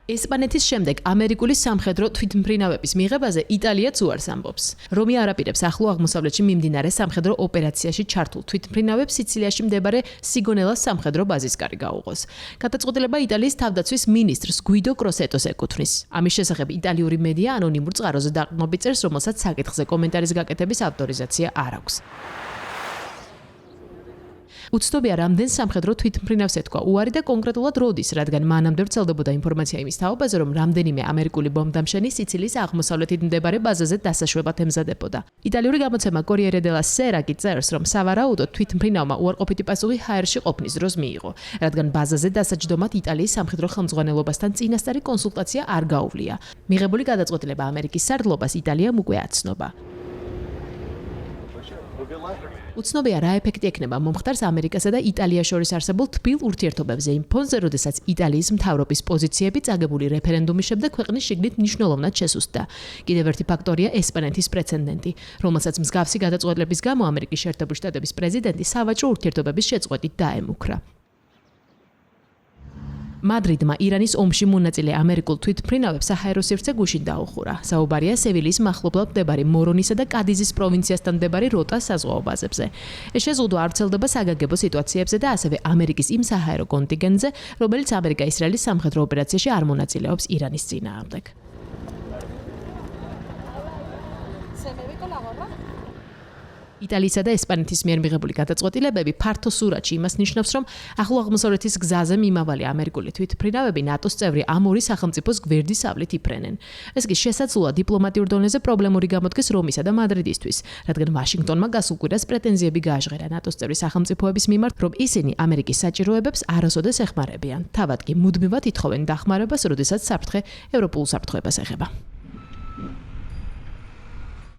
ესპანეთის შემდეგ ამერიკული სამხედრო თვითმფრინავების მიღებაზე იტალიაც უარს ამბობს. რომი არ აპირებს ახლო აღმოსავლეთში მიმდინარე სამხედრო ოპერაციაში ჩართულ თვითმფრინავებს სიცილიაში მდებარე სიგონელას სამხედრო ბაზისკარი გაუღოს. გადაწყვეტილება იტალიის თავდაცვის მინისტრს გვიდო კროსეტოს ეკუთვნის. ამის შესახებ იტალიური მედია ანონიმურ წყაროზე დაყრდნობით წერს, რომელსაც საკითხზე კომენტარის გაკეთების ავტორიზაცია არ აქვს. უცნობია რამდენ სამხედრო თვითმფრინავს ეთქვა უარი და კონკრეტულად როდის, რადგან მანამდე ვრცელდებოდა ინფორმაცია იმის თაობაზე, რომ რამდენიმე ამერიკული ბომბდამშენი სიცილიის აღმოსავლეთით მდებარე ბაზაზე დასაშვებად ემზადებოდა. იტალიური გამოცემა კორიერე დელა სერა კი წერს, რომ სავარაუდოდ თვითმფრინავმა უარყოფითი პასუხი ჰაერში ყოფნის დროს მიიღო, რადგან ბაზაზე დასაჯდომად იტალიის სამხედრო ხელმძღვანელობასთან წინასწარი კონსულტაცია არ გაუვლია. მიღებული გადაწყვეტილება ამერიკის სარდლობას იტალიამ უკვე აცნობა. უცნობია რა ეფექტი ექნება მომხდარს ამერიკასა და იტალიას შორის არსებულ თბილ ურთიერთობებზე იმ ფონზე, როდესაც იტალიის მთავრობის პოზიციები წაგებული რეფერენდუმის შემდეგ ქვეყნის შიგნით მნიშვნელოვნად შესუსტდა. კიდევ ერთი ფაქტორია ესპანეთის პრეცედენტი, რომელსაც მსგავსი გადაწყვეტილების გამო ამერიკის შეერთებული შტატების პრეზიდენტი სავაჭრო ურთიერთობების შეწყვეტით დაემუქრა. მადრიდმა ირანის ომში მონაწილე ამერიკულ თვითმფრინავებს საჰაერო სივრცე გუშინ დაუხურა. საუბარია სევილიის მახლობლად მდებარე მორონისა და კადიზის პროვინციასთან მდებარე როტას საზღვაო ბაზებზე. ეს შეზღუდვა არ ვრცელდება საგანგებო სიტუაციებზე და ასევე ამერიკის იმ საჰაერო კონტინგენტზე, რომელიც ამერიკა-ისრაელის სამხედრო ოპერაციაში არ მონაწილეობს ირანის წინააღმდეგ. იტალიისა და ესპანეთის მიერ მიღებული გადაწყვეტილებები ფართო სურათში იმას ნიშნავს, რომ ახლო აღმოსავლეთის გზაზე მიმავალი ამერიკული თვითმფრინავები ნატოს წევრი ამ ორი სახელმწიფოს გვერდის ავლით იფრენენ. ეს კი შესაძლოა დიპლომატიურ დონეზე პრობლემური გამოდგეს რომისა და მადრიდისთვის, რადგან ვაშინგტონმა გასულ კვირას პრეტენზიები გააჟღერა ნატოს წევრი სახელმწიფოების მიმართ, რომ ისინი ამერიკის საჭიროებებს არასოდეს ეხმარებიან. თავად კი მუდმივად ითხოვენ დახმარებას, როდესაც საფრთხე ევროპულ საფრთხეებას ეხება.